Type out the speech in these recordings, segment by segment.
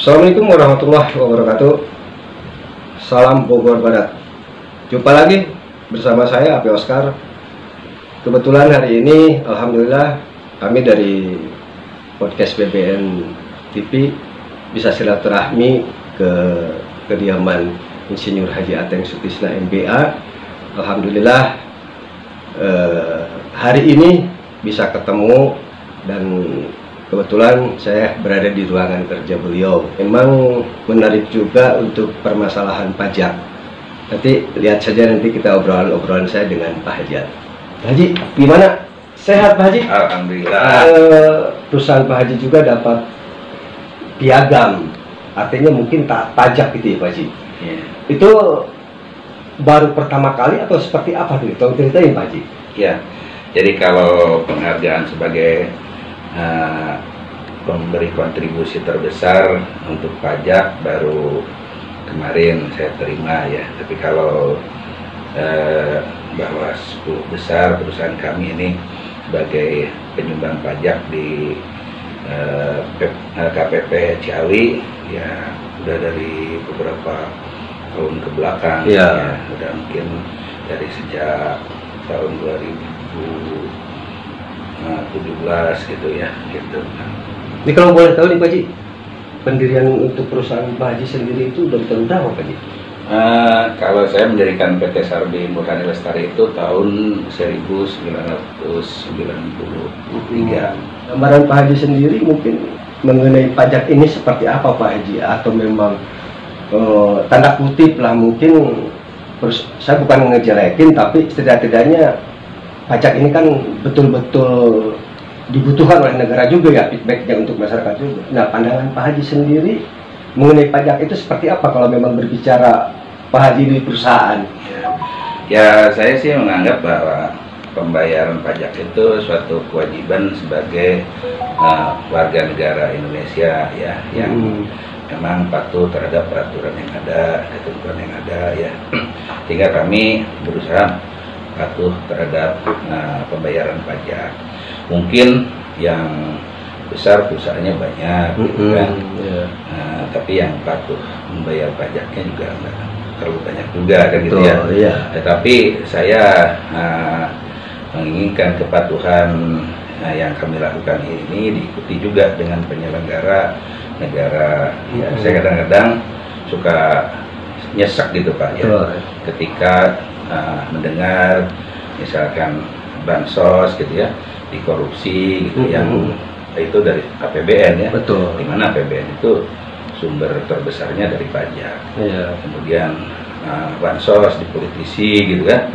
Assalamualaikum warahmatullahi wabarakatuh. Salam Bogor Barat. Jumpa lagi bersama saya Api Oscar. Kebetulan hari ini alhamdulillah kami dari podcast BBN TV bisa silaturahmi ke kediaman Insinyur Haji Ateng Sutrisna MBA. Alhamdulillah hari ini bisa ketemu dan kebetulan saya berada di ruangan kerja beliau. Memang menarik juga untuk permasalahan pajak. Nanti lihat saja, nanti kita obrolan saya dengan Pak Haji. Pak Haji, gimana? Sehat Pak Haji? Alhamdulillah. Perusahaan Pak Haji juga dapat piagam, artinya mungkin tak pajak gitu ya Pak Haji. Itu baru pertama kali atau seperti apa tuh? Tolong ceritain Pak Haji. Ya, jadi kalau penghargaan sebagai pemberi kontribusi terbesar untuk pajak baru kemarin saya terima ya. Tapi kalau bahwa 10 besar perusahaan kami ini sebagai penyumbang pajak di KPP Ciawi ya udah dari beberapa tahun ke belakang ya, udah mungkin dari sejak tahun 2017 gitu ya gitu. Ini kalau boleh tahu nih Pak Haji, pendirian untuk perusahaan Pak Haji sendiri itu dari tahun berapa Pak Haji? Kalau saya mendirikan PT Sarbi Murhani Lestari itu tahun 1993. Gambaran Pak Haji sendiri mungkin mengenai pajak ini seperti apa Pak Haji? Atau memang tanda kutip lah mungkin, saya bukan ngejelekin, tapi setidaknya pajak ini kan betul-betul dibutuhkan oleh negara juga ya, feedbacknya untuk masyarakat juga. Nah, pandangan Pak Haji sendiri mengenai pajak itu seperti apa kalau memang berbicara Pak Haji di perusahaan? Ya, saya sih menganggap bahwa pembayaran pajak itu suatu kewajiban sebagai warga negara Indonesia ya, yang memang patuh terhadap peraturan yang ada, ketentuan yang ada ya. Sehingga kami berusaha patuh terhadap pembayaran pajak. Mungkin yang besar perusahaannya banyak gitu kan, tapi yang patuh membayar pajaknya juga enggak terlalu banyak juga kan gitu ya. Tetapi saya menginginkan kepatuhan yang kami lakukan ini diikuti juga dengan penyelenggara negara. Ya, saya kadang-kadang suka nyesek gitu Pak ya, ketika mendengar misalkan bansos gitu ya, dikorupsi gitu, yang itu dari APBN ya. Betul. Dimana APBN itu sumber terbesarnya dari pajak. Kemudian bansos dipolitisi gitu kan,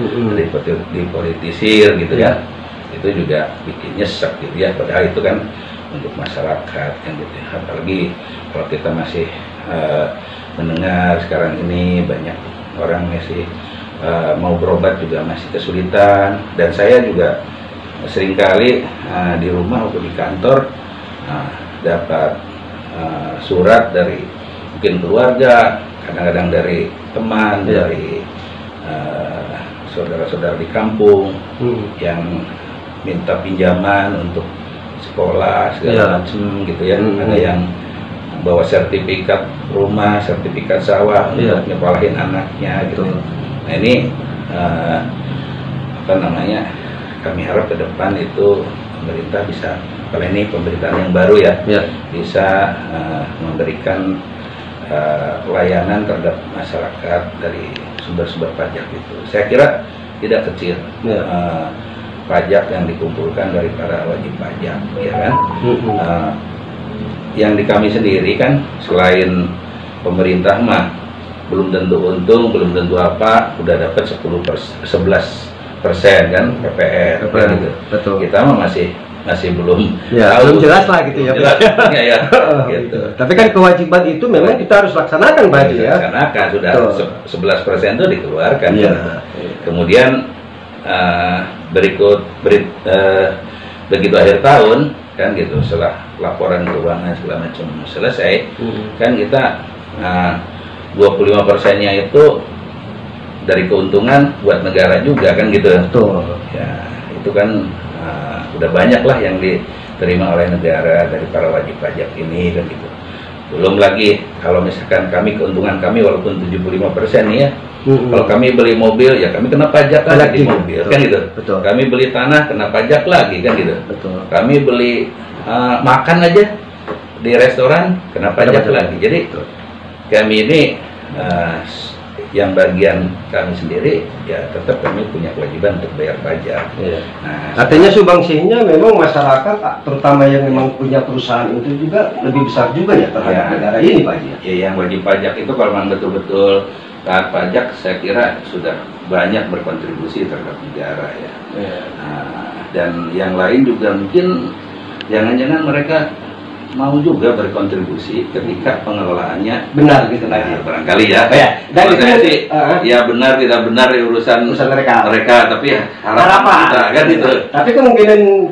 dipolitisir gitu kan, itu juga bikin nyesek gitu ya. Padahal itu kan untuk masyarakat kan gitu. Apalagi kalau kita masih mendengar sekarang ini banyak orang masih mau berobat juga masih kesulitan, dan saya juga seringkali di rumah atau di kantor dapat surat dari mungkin keluarga, kadang-kadang dari teman, dari saudara-saudara di kampung yang minta pinjaman untuk sekolah segala macam gitu ya. Ada yang bawa sertifikat rumah, sertifikat sawah untuk nyekolahin anaknya gitu. Nah ini apa namanya, kami harap ke depan itu pemerintah bisa, kalau ini pemerintahan yang baru ya, bisa memberikan pelayanan terhadap masyarakat dari sumber-sumber pajak itu. Saya kira tidak kecil pajak yang dikumpulkan dari para wajib pajak, ya kan? Yang di kami sendiri kan, selain pemerintah mah belum tentu untung, belum tentu apa, udah dapat 11% kan PPR gitu. Betul. Kita mah masih belum belum jelas lah gitu ya. Jelas, ya, gitu. Tapi kan kewajiban itu memang kita harus laksanakan Pak Haji ya. Laksanakan, sudah 11% itu dikeluarkan. Kemudian begitu akhir tahun kan gitu, setelah laporan keuangan segala macam selesai, kan kita 25%-nya itu dari keuntungan buat negara juga kan gitu. Ya, itu kan udah banyak lah yang diterima oleh negara dari para wajib pajak ini kan gitu. Belum lagi kalau misalkan keuntungan kami walaupun 75% nih ya. Kalau kami beli mobil ya kami kena pajak lagi di mobil, kan gitu. Betul. Kami beli tanah kena pajak lagi, kan gitu. Betul. Kami beli makan aja di restoran kena pajak lagi. Jadi kami ini yang bagian kami sendiri ya tetap kami punya kewajiban untuk bayar pajak. Nah, artinya sumbangsinya memang masyarakat terutama yang memang punya perusahaan itu juga lebih besar juga ya terhadap negara ini, Pak Haji. Ya, yang wajib pajak itu kalau memang betul-betul taat pajak, saya kira sudah banyak berkontribusi terhadap negara ya. Nah, dan yang lain juga mungkin jangan-jangan mereka mau juga berkontribusi ketika pengelolaannya benar gitu lagi, barangkali ya. Dan saya sih ya benar tidak benar ya urusan mereka, tapi ya harapan kita, kan gitu. Tapi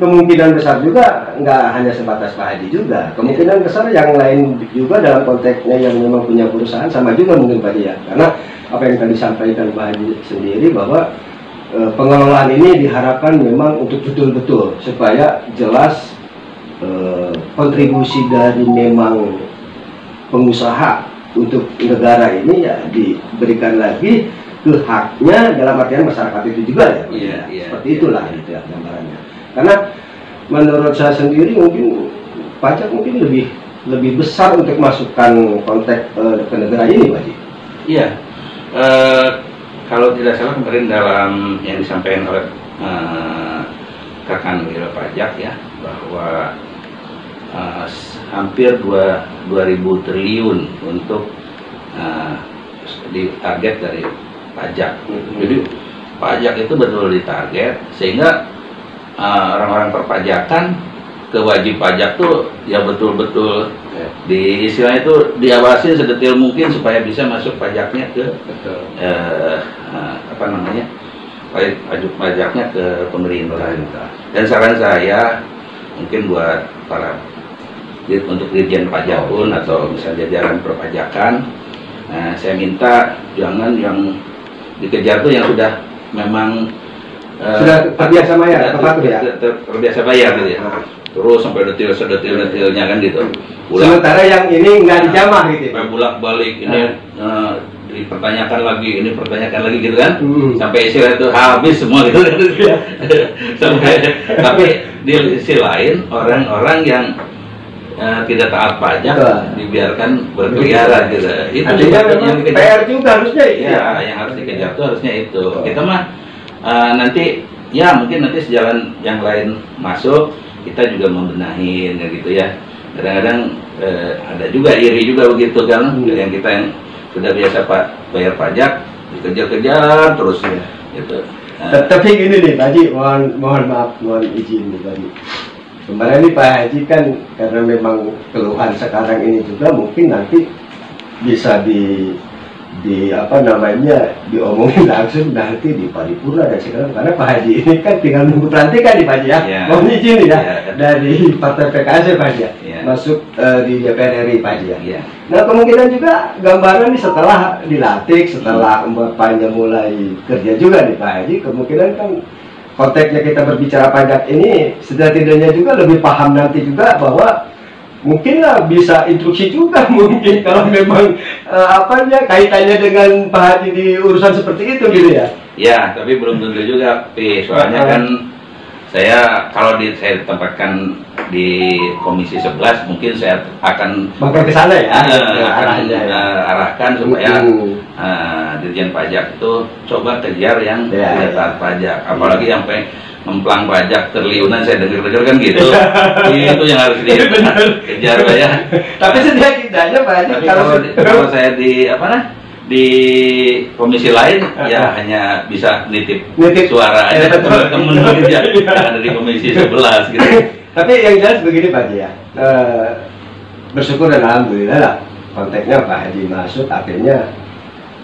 kemungkinan besar juga nggak hanya sebatas Pak Haji juga, kemungkinan besar yang lain juga dalam konteksnya yang memang punya perusahaan sama juga mungkin Pak Haji ya, karena apa yang tadi disampaikan Pak Haji sendiri bahwa pengelolaan ini diharapkan memang untuk betul-betul supaya jelas kontribusi dari memang pengusaha untuk negara ini ya diberikan lagi ke haknya, dalam artian masyarakat itu juga ya. Seperti itulah gitu ya gambarannya. Karena menurut saya sendiri mungkin pajak mungkin lebih besar untuk masukkan konteks ke negara ini, Pak Haji. Iya. Kalau tidak salah kemarin dalam yang disampaikan oleh Kakan Wira Pajak ya, bahwa hampir 2.000 triliun untuk ditarget dari pajak. Jadi pajak itu betul ditarget sehingga orang-orang perpajakan ke wajib pajak tuh ya betul-betul di istilahnya itu diawasin sedetil mungkin supaya bisa masuk pajaknya ke apa namanya, wajib pajaknya ke pemerintah. Dan saran saya mungkin buat para untuk Dirjen Pajak pun atau misalnya jajaran perpajakan, saya minta jangan yang dikejar tuh yang sudah memang sudah terbiasa bayar, terbiasa bayar gitu ya. Terus sampai detil-detilnya kan gitu. Sementara yang ini nggak dijamah gitu. Sampai bolak-balik ini dipertanyakan lagi, ini pertanyakan lagi gitu kan. Sampai istilah itu habis semua gitu. Sampai tapi di sisi lain orang-orang yang tidak taat pajak dibiarkan berkeliaran gitu. Itu juga yang PR juga harusnya ya, yang harus dikejar tuh harusnya itu. Kita mah nanti ya mungkin nanti sejalan yang lain masuk, kita juga membenahin gitu ya. Kadang-kadang ada juga iri juga begitu kan, yang kita yang sudah biasa bayar pajak dikejar-kejar terus gitu. Tapi gini nih Pak Haji, mohon maaf, mohon izin nih Pak Haji. Kemarin nih Pak Haji kan karena memang keluhan sekarang ini juga mungkin nanti bisa di apa namanya diomongin langsung nanti di paripurna dan sekarang, karena Pak Haji ini kan tinggal nunggu pelantikan nih Pak Haji ya. Mohon izin ya dari Partai PKS Pak Haji masuk di DPR RI Pak Haji ya. Nah kemungkinan juga gambaran nih setelah dilantik, setelah Bapaknya mulai kerja juga nih Pak Haji, kemungkinan kan konteksnya kita berbicara pajak ini setidaknya juga lebih paham nanti juga bahwa mungkinlah bisa instruksi juga mungkin kalau memang kaitannya dengan Pak Haji di urusan seperti itu gitu ya. Ya, tapi belum tentu juga, soalnya kan saya kalau saya ditempatkan di Komisi 11 mungkin saya akan bakal ke sana ya. Arahkan supaya Dirjen Pajak itu coba kejar yang tidak taat pajak, apalagi yang memplang pajak triliunan, saya dengar kan gitu. Itu yang harus dikejar ya. Tapi setidaknya Pak Haji kalau saya di komisi lain ya hanya bisa nitip suara aja teman-teman yang ada di Komisi 11 gitu. Tapi yang jelas begini Pak Haji ya, bersyukur dan alhamdulillah lah konteksnya Pak Haji masuk akhirnya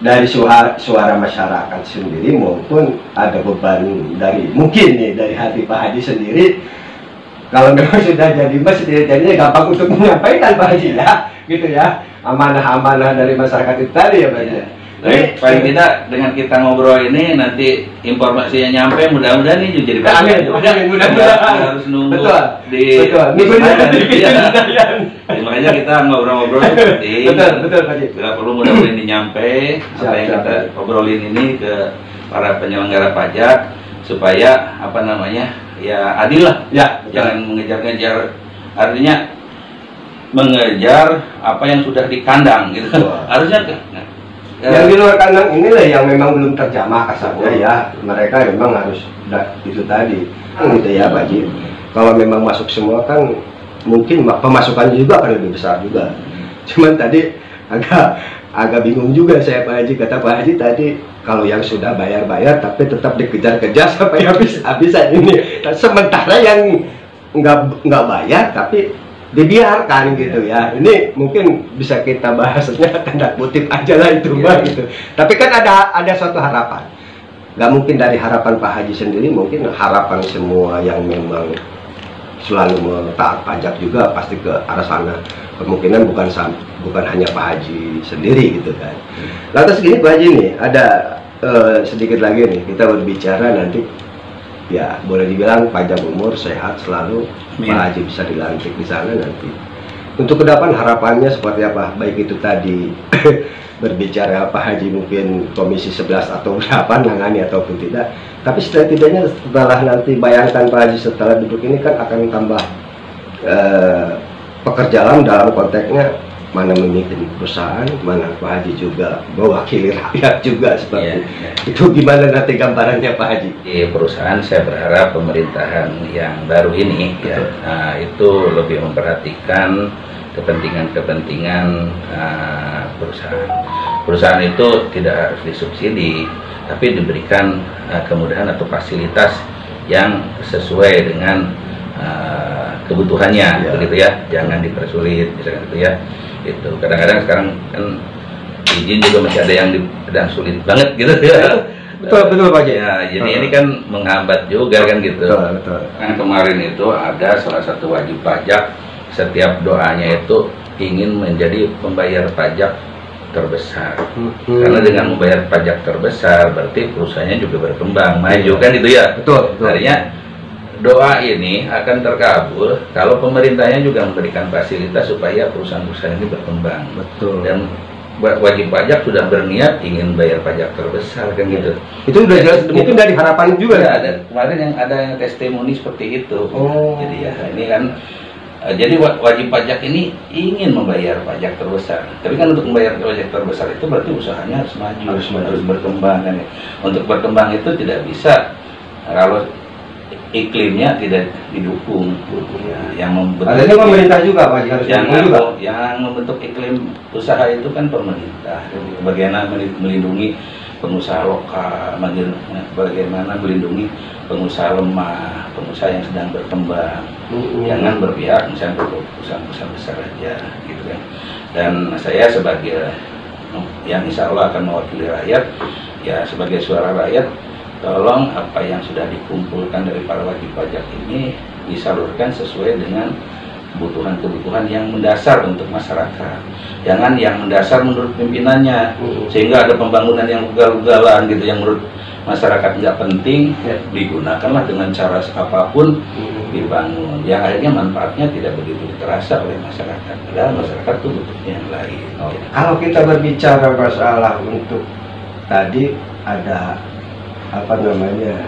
dari suara masyarakat sendiri maupun ada beban dari mungkin nih dari hati Pak Haji sendiri. Kalau memang sudah jadi mas, jadinya gampang untuk menyampaikan Pak Haji ya, gitu ya, amanah-amanah dari masyarakat itu tadi ya Pak Haji. Tapi paling tidak dengan kita ngobrol ini nanti informasinya nyampe, mudah-mudahan ini jadi amin, mudah-mudahan harus nunggu betul, di makanya kita ngobrol-ngobrol seperti betul Pak Haji. Bila perlu mudah-mudahan ini nyampe apa yang kita obrolin ini ke para penyelenggara pajak supaya apa namanya ya adil lah, ya jangan mengejar-ngejar, artinya mengejar apa yang sudah di kandang gitu. Harusnya yang di luar kandang inilah yang memang belum terjamah kasarnya ya, mereka memang harus itu tadi gitu ya Pak Haji. Kalau memang masuk semua kan mungkin pemasukannya juga akan lebih besar juga. Cuman tadi agak bingung juga saya Pak Haji, kata Pak Haji tadi kalau yang sudah bayar tapi tetap dikejar-kejar sampai habis-habisan ini. Sementara yang nggak bayar tapi dibiarkan gitu ya. Ini mungkin bisa kita bahasnya tanda kutip aja lah itu Mbak gitu. Tapi kan ada suatu harapan. Nggak mungkin dari harapan Pak Haji sendiri, mungkin harapan semua yang memang selalu mentaat pajak juga pasti ke arah sana. Kemungkinan bukan hanya Pak Haji sendiri gitu kan. Lantas gini Pak Haji nih, ada sedikit lagi nih kita berbicara nanti. Ya boleh dibilang panjang umur, sehat selalu, Pak Haji bisa dilantik di sana nanti. Untuk ke depan harapannya seperti apa? Baik itu tadi berbicara Pak Haji mungkin komisi 11 atau berapa nangani ataupun tidak. Tapi setidaknya setelah nanti bayangkan Pak Haji setelah duduk ini kan akan tambah pekerjaan dalam konteksnya mana memimpin perusahaan, mana Pak Haji juga mewakili rakyat juga seperti itu. Gimana nanti gambarannya Pak Haji? Di perusahaan saya berharap pemerintahan yang baru ini itu lebih memperhatikan kepentingan perusahaan. Perusahaan itu tidak harus disubsidi, tapi diberikan kemudahan atau fasilitas yang sesuai dengan kebutuhannya, begitu ya. Jangan dipersulit, misalnya gitu ya. Itu kadang-kadang sekarang kan izin juga masih ada yang sedang sulit banget gitu ya. Betul Pak Haji. Ya, jadi ini kan menghambat juga kan gitu. Betul. Kan kemarin itu ada salah satu wajib pajak, setiap doanya itu ingin menjadi pembayar pajak terbesar. Karena dengan membayar pajak terbesar berarti perusahaannya juga berkembang, maju kan itu ya. Betul. Artinya doa ini akan terkabul kalau pemerintahnya juga memberikan fasilitas supaya perusahaan-perusahaan ini berkembang. Betul. Dan wajib pajak sudah berniat ingin bayar pajak terbesar kan gitu. Itu udah jelas mungkin dari harapan juga ya. Ada kemarin yang ada yang testimoni seperti itu. Jadi ya ini kan jadi wajib pajak ini ingin membayar pajak terbesar. Tapi kan untuk membayar pajak terbesar itu berarti usahanya harus maju, harus berkembang kan. Untuk berkembang itu tidak bisa kalau iklimnya tidak didukung, yang membentuk pemerintah juga Pak harus yang membentuk iklim usaha itu kan pemerintah. Bagaimana melindungi pengusaha lokal, bagaimana melindungi pengusaha lemah, pengusaha yang sedang berkembang. Jangan berpihak misalnya perusahaan besar aja, gitu kan. Dan saya sebagai yang insya Allah akan mewakili rakyat, ya sebagai suara rakyat, tolong apa yang sudah dikumpulkan dari para wajib pajak ini disalurkan sesuai dengan kebutuhan-kebutuhan yang mendasar untuk masyarakat. Jangan yang mendasar menurut pimpinannya, sehingga ada pembangunan yang ugal-ugalan gitu, yang menurut masyarakat nggak penting, digunakanlah dengan cara apapun dibangun. Yang akhirnya manfaatnya tidak begitu terasa oleh masyarakat. Padahal masyarakat itu butuhnya yang lain. Kalau kita berbicara masalah untuk tadi ada apa namanya,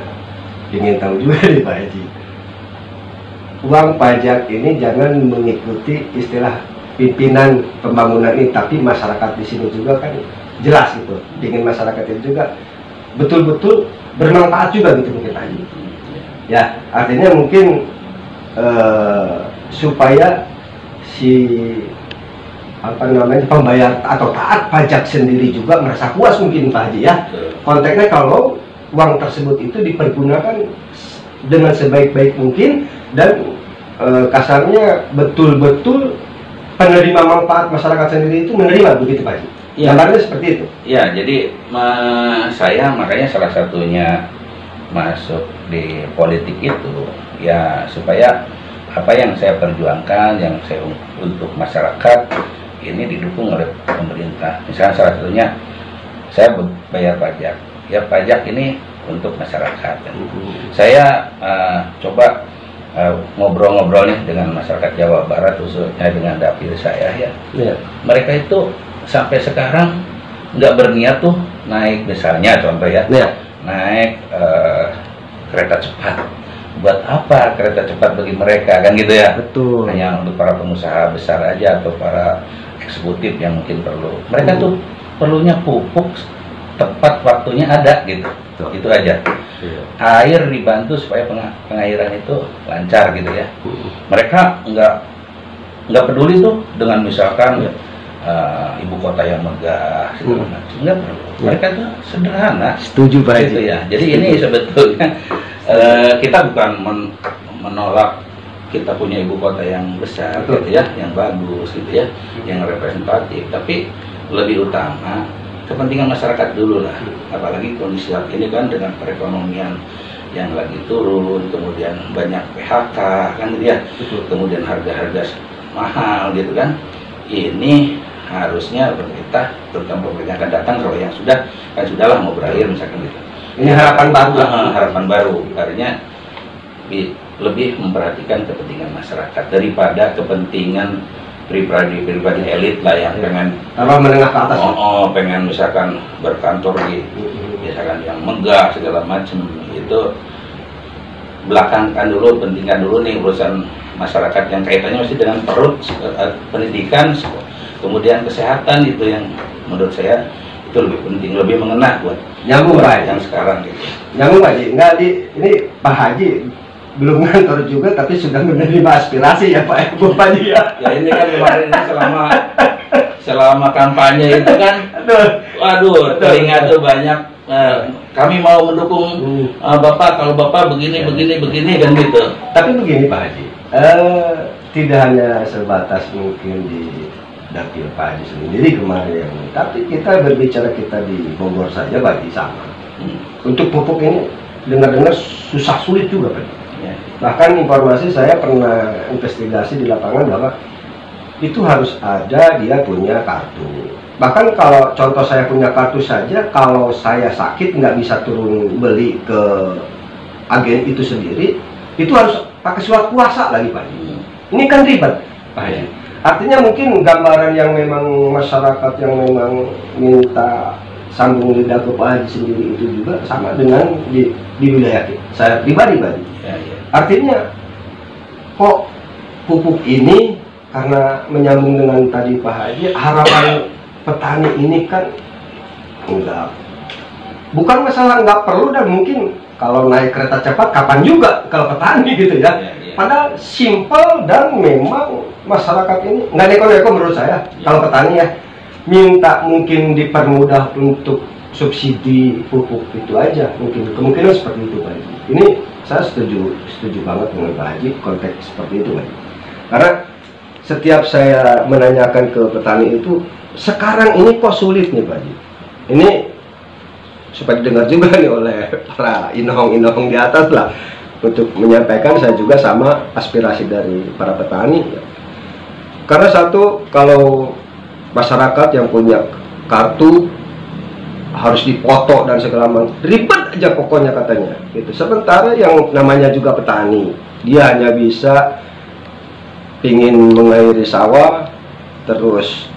ingin tahu juga nih Pak Haji, uang pajak ini jangan mengikuti istilah pimpinan pembangunan ini, tapi masyarakat di sini juga kan jelas itu, ingin masyarakat itu juga betul-betul bermanfaat juga gitu mungkin Pak Haji. Ya artinya mungkin supaya si apa namanya pembayar atau taat pajak sendiri juga merasa puas mungkin Pak Haji ya. Konteksnya kalau uang tersebut itu dipergunakan dengan sebaik-baik mungkin dan kasarnya betul-betul penerima manfaat masyarakat sendiri itu menerima, begitu Pak Haji. Gambarnya seperti itu. Ya, jadi saya makanya salah satunya masuk di politik itu ya supaya apa yang saya perjuangkan, yang saya untuk masyarakat ini didukung oleh pemerintah. Misalnya salah satunya saya bayar pajak. Ya pajak ini untuk masyarakat. Saya coba ngobrol-ngobrol nih dengan masyarakat Jawa Barat, khususnya dengan dapil saya ya. Mereka itu sampai sekarang nggak berniat tuh naik, misalnya contoh ya, naik kereta cepat. Buat apa kereta cepat bagi mereka, kan gitu ya? Betul. Hanya untuk para pengusaha besar aja atau para eksekutif yang mungkin perlu. Mereka tuh perlunya pupuk tepat waktunya ada gitu. Itu aja. Air dibantu supaya pengairan itu lancar gitu ya. Mereka nggak peduli tuh dengan misalkan ibu kota yang megah segala macam, nggak perlu. Mereka tuh sederhana. Setuju Pak gitu ya. Jadi ini sebetulnya kita bukan menolak kita punya ibu kota yang besar gitu ya, yang bagus gitu ya, yang representatif, tapi lebih utama kepentingan masyarakat dulu lah. Apalagi kondisi saat ini kan dengan perekonomian yang lagi turun, kemudian banyak PHK kan gitu ya, kemudian harga-harga mahal gitu kan. Ini harusnya pemerintah, terutama pemerintah akan datang kalau yang sudahlah mau berakhir misalkan gitu. Ini harapan baru, harapan baru. Artinya lebih memperhatikan kepentingan masyarakat daripada kepentingan pribadi elit lah yang pengen menengah ke atas. Pengen misalkan berkantor di misalkan yang megah segala macam, itu belakangkan dulu, pentingkan dulu nih urusan masyarakat yang kaitannya masih dengan perut, pendidikan, kemudian kesehatan, itu yang menurut saya itu lebih penting, lebih mengena buat nyambung Pak yang sekarang gitu. Nyambung Pak Haji, enggak ini Pak Haji belum ngantor juga tapi sudah menerima aspirasi ya Pak Haji ya. Ya ini kan kemarin ini selama kampanye itu kan, waduh telinga tuh banyak. Kami mau mendukung Bapak kalau Bapak begini kan gitu. Tapi begini Pak Haji, tidak hanya sebatas mungkin di dapil Pak Haji sendiri kemarin, tapi kita berbicara kita di Bogor saja bagi sama. Untuk pupuk ini dengar-dengar susah sulit juga Pak. Bahkan informasi saya pernah investigasi di lapangan bahwa itu harus ada dia punya kartu. Bahkan kalau contoh saya punya kartu saja, kalau saya sakit nggak bisa turun beli ke agen itu sendiri, itu harus pakai surat kuasa lagi Pak. Ini kan ribet Pak Haji. Artinya mungkin gambaran yang memang masyarakat yang memang minta sambung lidah ke Pak Haji sendiri itu juga sama dengan di wilayah saya pribadi. Artinya kok pupuk ini karena menyambung dengan tadi Pak Haji, harapan petani ini kan bukan masalah nggak perlu, dan mungkin kalau naik kereta cepat kapan juga kalau petani gitu ya. Padahal simpel, dan memang masyarakat ini nggak neko-neko menurut saya. Kalau petani ya minta mungkin dipermudah untuk subsidi pupuk itu aja, mungkin kemungkinan seperti itu Pak Haji. Ini saya setuju banget dengan Pak Haji konteks seperti itu Pak Haji. Karena setiap saya menanyakan ke petani itu, sekarang ini kok sulit nih Pak Haji. Ini supaya didengar juga nih oleh para inohong-inohong di atas lah, untuk menyampaikan saya juga sama aspirasi dari para petani. Karena satu, kalau masyarakat yang punya kartu harus dipoto dan segala macam, ribet aja pokoknya katanya gitu. Sementara yang namanya juga petani, dia hanya bisa pingin mengairi sawah, terus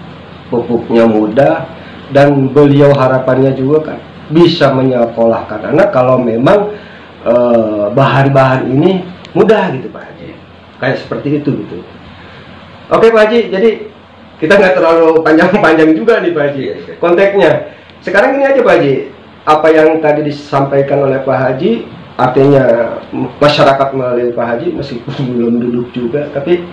pupuknya mudah, dan beliau harapannya juga kan bisa menyekolahkan anak kalau memang bahan-bahan ini mudah gitu Pak Haji, kayak seperti itu gitu. Oke Pak Haji, jadi kita nggak terlalu panjang-panjang juga nih Pak Haji konteksnya. Sekarang ini aja Pak Haji, apa yang tadi disampaikan oleh Pak Haji, artinya masyarakat melalui Pak Haji meskipun belum duduk juga, tapi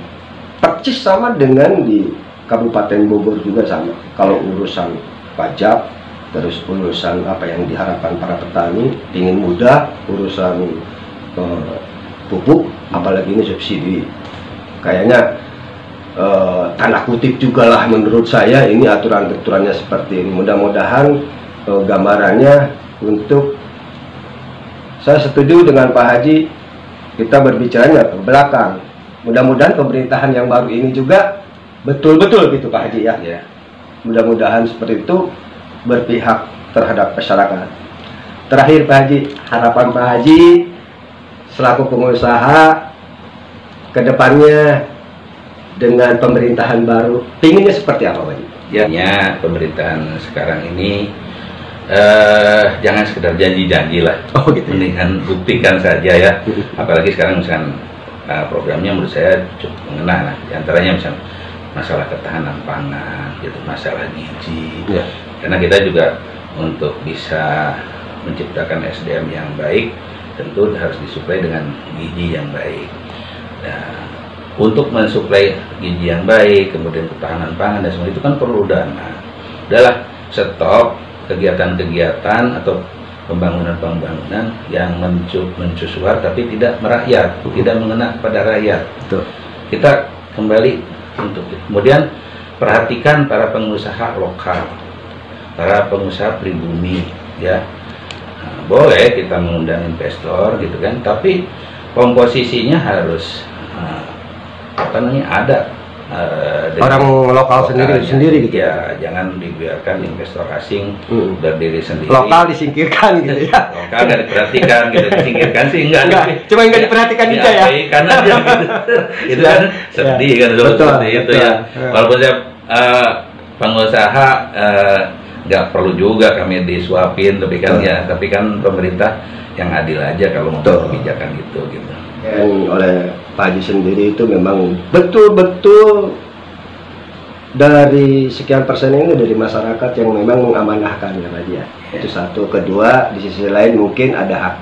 percis sama dengan di Kabupaten Bogor juga sama. Kalau urusan pajak, terus urusan apa yang diharapkan para petani, ingin mudah, urusan pupuk, apalagi ini subsidi, kayaknya tanda kutip juga lah menurut saya ini aturan-aturannya seperti ini. Mudah-mudahan gambarannya untuk, saya setuju dengan Pak Haji, kita berbicaranya ke belakang. Mudah-mudahan pemerintahan yang baru ini juga betul-betul gitu Pak Haji ya. Mudah-mudahan seperti itu, berpihak terhadap masyarakat. Terakhir Pak Haji, harapan Pak Haji selaku pengusaha kedepannya dengan pemerintahan baru, pinginnya seperti apa Pak Haji? Ya, pemerintahan sekarang ini jangan sekedar janji-janji lah. Oh gitu. Mendingan buktikan saja ya. Apalagi sekarang misalkan programnya menurut saya cukup mengena. Di antaranya misalnya masalah ketahanan pangan, gitu, masalah gizi. Ya. Karena kita juga untuk bisa menciptakan SDM yang baik, tentu harus disuplai dengan gizi yang baik. Nah, untuk mensuplai gizi yang baik, kemudian ketahanan pangan dan semua itu kan perlu dana. Udahlah, stop kegiatan-kegiatan atau pembangunan-pembangunan yang mencusuar tapi tidak merakyat, tidak mengena pada rakyat. Betul. Kita kembali untuk itu. Kemudian perhatikan para pengusaha lokal, para pengusaha pribumi, ya. Nah, boleh kita mengundang investor gitu kan, tapi komposisinya harus apa namanya, ada orang lokal sendiri gitu ya. Jangan dibiarkan investor asing berdiri sendiri, lokal disingkirkan gitu ya. Lokal nggak diperhatikan gitu. Disingkirkan sih enggak, cuma nggak diperhatikan aja ya, karena dia itu kan sedih kan, seperti itu ya. Walaupun saya pengusaha nggak perlu juga kami disuapin, tapi kan ya, tapi kan pemerintah yang adil aja kalau mau kebijakan gitu. Yang oleh Pak Haji sendiri itu memang betul-betul dari sekian persen ini dari masyarakat yang memang mengamanahkan ya Pak Haji ya. Itu satu. Kedua, di sisi lain mungkin ada hak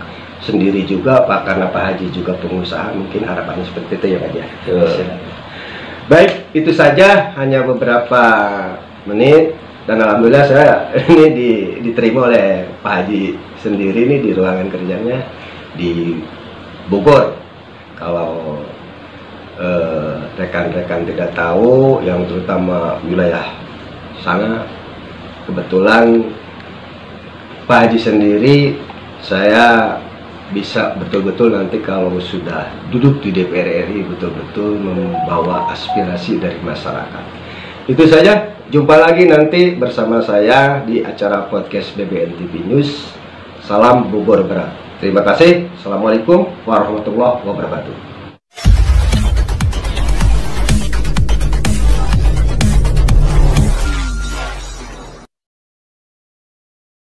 sendiri juga Pak, karena Pak Haji juga pengusaha, mungkin harapannya seperti itu ya Pak Haji. Baik, itu saja, hanya beberapa menit, dan alhamdulillah saya ini diterima oleh Pak Haji sendiri ini di ruangan kerjanya di Bogor. Kalau rekan-rekan tidak tahu, yang terutama wilayah sana, kebetulan Pak Haji sendiri, saya bisa betul-betul nanti kalau sudah duduk di DPR RI betul-betul membawa aspirasi dari masyarakat. Itu saja, jumpa lagi nanti bersama saya di acara podcast BBN TV News. Salam Bogor Berat. Terima kasih. Assalamualaikum warahmatullahi wabarakatuh.